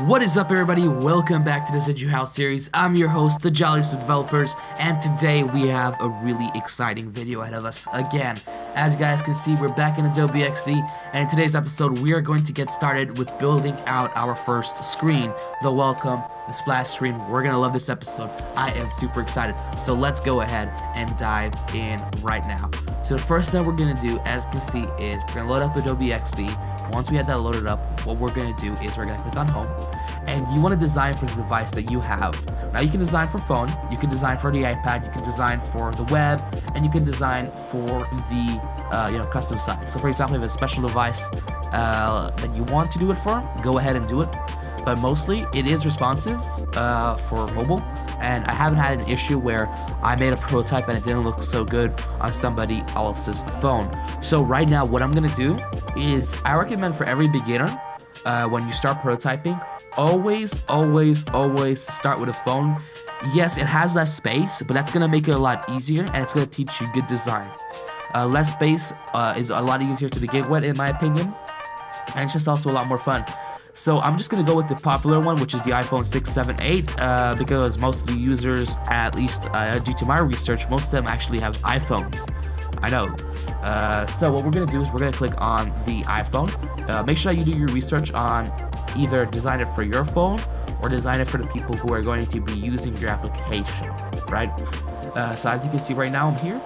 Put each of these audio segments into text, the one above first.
What is up, everybody? Welcome back to the ZeduHow series. I'm your host, the jolliest of developers, and today we have a really exciting video ahead of us again. As you guys can see, we're back in Adobe Xd, and in today's episode, we are going to get started with building out our first screen, the welcome, the splash screen. We're gonna love this episode. I am super excited. So let's go ahead and dive in right now. So the first thing we're gonna do, as you can see, is we're gonna load up Adobe Xd. Once we have that loaded up, what we're gonna do is we're gonna click on home, and you want to design for the device that you have. Now you can design for phone, you can design for the iPad, you can design for the web, and you can design for the custom site. So for example, if you have a special device that you want to do it for, go ahead and do it. But mostly it is responsive for mobile, and I haven't had an issue where I made a prototype and it didn't look so good on somebody else's phone. So right now what I'm gonna do is I recommend for every beginner, when you start prototyping, always start with a phone. Yes, it has less space, but that's gonna make it a lot easier, and it's gonna teach you good design. Less space is a lot easier to begin with, in my opinion, and it's just also a lot more fun. So I'm just gonna go with the popular one, which is the iPhone 6, 7, 8, because most of the users, at least due to my research, most of them actually have iPhones. I know. So what we're gonna do is we're gonna click on the iPhone. Make sure that you do your research on either design it for your phone or design it for the people who are going to be using your application, right? So as you can see right now, I'm here,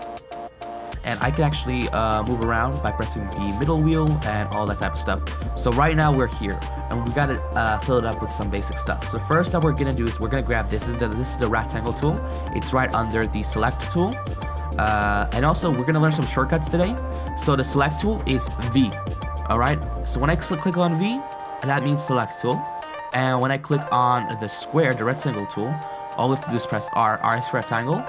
and I can actually move around by pressing the middle wheel and all that type of stuff. So right now we're here, and we got to fill it up with some basic stuff. So first that we're gonna do is we're gonna grab this is the rectangle tool. It's right under the select tool. And also we're gonna learn some shortcuts today. So the select tool is V. All right. So when I click on V, that means select tool. And when I click on the square, the rectangle tool, all we have to do is press R. R is rectangle,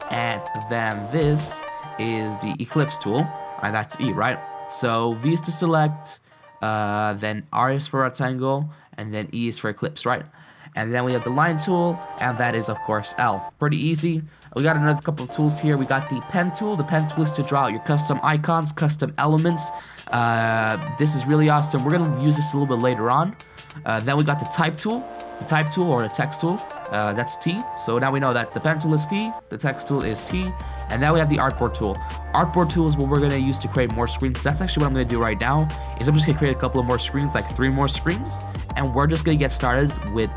and then this is the ellipse tool, and that's E, right? So V is to select, then R is for rectangle, and then E is for ellipse, right? And then we have the line tool, and that is of course L. Pretty easy. We got another couple of tools here. We got the pen tool. The pen tool is to draw out your custom icons, custom elements. This is really awesome. We're gonna use this a little bit later on. Then we got the type tool or the text tool. That's T. So now we know that the pen tool is P, the text tool is T, and now we have the artboard tool. Artboard tool is what we're gonna use to create more screens. So that's actually what I'm gonna do right now. Is I'm just gonna create a couple of more screens, like 3 more screens, and we're just gonna get started with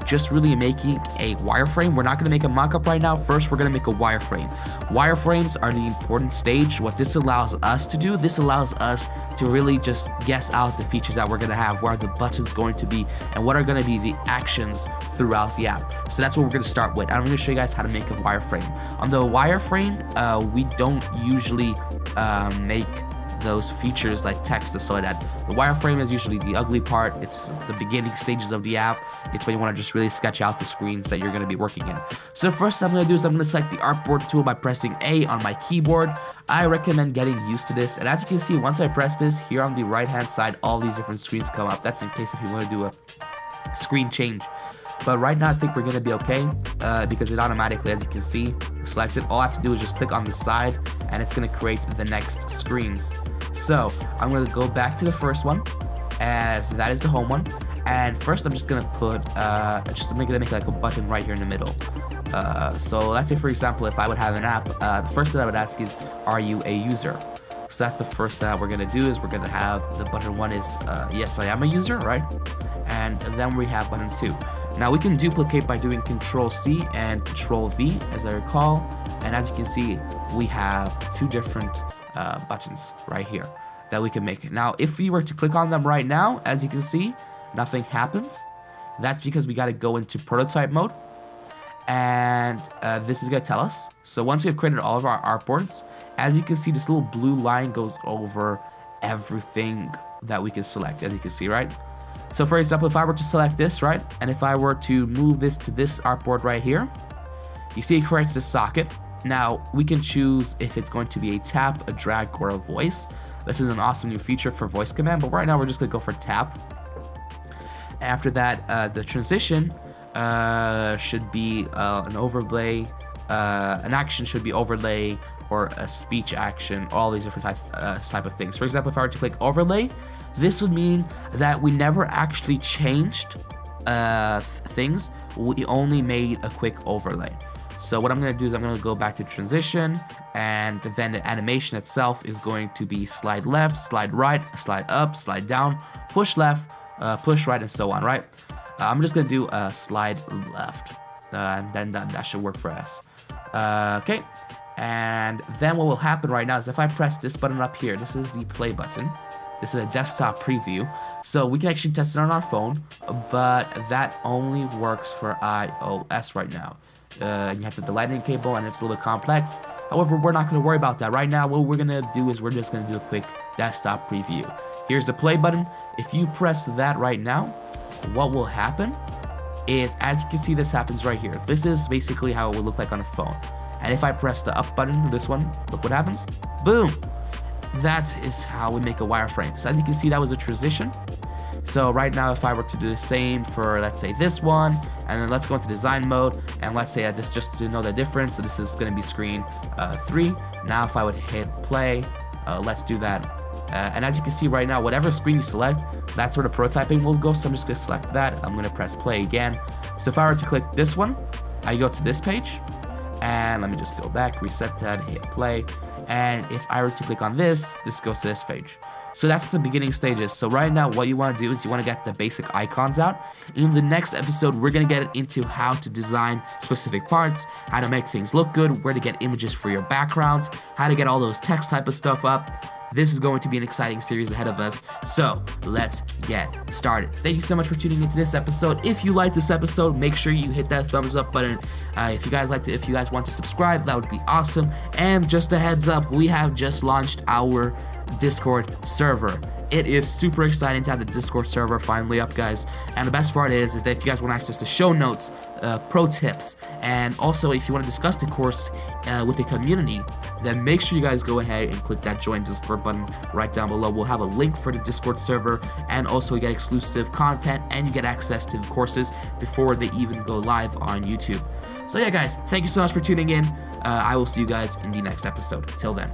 just really making a wireframe. We're not gonna make a mockup right now. First, we're gonna make a wireframe. Wireframes are the important stage. What this allows us to do, this allows us to really just guess out the features that we're gonna have, where are the buttons going to be, and what are gonna be the actions throughout the app. So that's what we're gonna start with. I'm gonna show you guys how to make a wireframe. On the wireframe, we don't usually make those features like text and so like that. The wireframe is usually the ugly part. It's the beginning stages of the app. It's when you want to just really sketch out the screens that you're going to be working in. So the first thing I'm going to do is I'm going to select the artboard tool by pressing A on my keyboard. I recommend getting used to this, and as you can see, once I press this, here on the right hand side, all these different screens come up. That's in case if you want to do a screen change. But right now I think we're going to be okay, because it automatically, as you can see, selected. All I have to do is just click on the side, and it's going to create the next screens. So I'm going to go back to the first one, as that is the home one. And first I'm just going to put, just to make like a button right here in the middle. So let's say, for example, if I would have an app, the first thing I would ask is, are you a user? So that's the first thing that we're going to do is we're going to have the button 1 is, yes, I am a user, right? And then we have button 2. Now we can duplicate by doing Control C and Control V, as I recall. And as you can see, we have 2 different buttons right here that we can make. Now, if we were to click on them right now, as you can see, nothing happens. That's because we got to go into prototype mode, and this is going to tell us. So once we have created all of our artboards, as you can see, this little blue line goes over everything that we can select, as you can see, right? So for example, if I were to select this, right, and if I were to move this to this artboard right here, you see it creates this socket. Now we can choose if it's going to be a tap, a drag, or a voice. This is an awesome new feature for voice command, but right now we're just gonna go for tap. After that, the transition should be an overlay, an action should be overlay, or a speech action, all these different type of things. For example, if I were to click overlay, this would mean that we never actually changed things, we only made a quick overlay. So what I'm going to do is I'm going to go back to transition, and then the animation itself is going to be slide left, slide right, slide up, slide down, push left, push right, and so on, right? I'm just going to do a slide left, and then that should work for us. Okay, and then what will happen right now is if I press this button up here, this is the play button. This is a desktop preview, so we can actually test it on our phone, but that only works for iOS right now. You have the lightning cable, and it's a little bit complex. However, we're not going to worry about that right now. What we're going to do is we're just going to do a quick desktop preview. Here's the play button. If you press that right now, what will happen is, as you can see, this happens right here. This is basically how it would look like on a phone. And if I press the up button, this one, look what happens. Boom! That is how we make a wireframe. So as you can see, that was a transition. So right now, if I were to do the same for, let's say, this one, and then let's go into design mode, and let's say this, just to know the difference, so this is going to be screen 3. Now if I would hit play, let's do that. And as you can see right now, whatever screen you select, that's where the prototyping will go. So I'm just going to select that. I'm going to press play again. So if I were to click this one, I go to this page, and let me just go back, reset that, hit play. And if I were to click on this, this goes to this page. So that's the beginning stages. So right now, what you want to do is you want to get the basic icons out. In the next episode, we're going to get into how to design specific parts, how to make things look good, where to get images for your backgrounds, how to get all those text type of stuff up. This is going to be an exciting series ahead of us, so let's get started. Thank you so much for tuning into this episode. If you liked this episode, make sure you hit that thumbs up button. If you guys want to subscribe, that would be awesome. And just a heads up, we have just launched our Discord server. It is super exciting to have the Discord server finally up, guys. And the best part is that if you guys want access to show notes, pro tips, and also if you want to discuss the course with the community, then make sure you guys go ahead and click that join Discord button right down below. We'll have a link for the Discord server, and also you get exclusive content, and you get access to the courses before they even go live on YouTube. So yeah, guys, thank you so much for tuning in. I will see you guys in the next episode. Till then.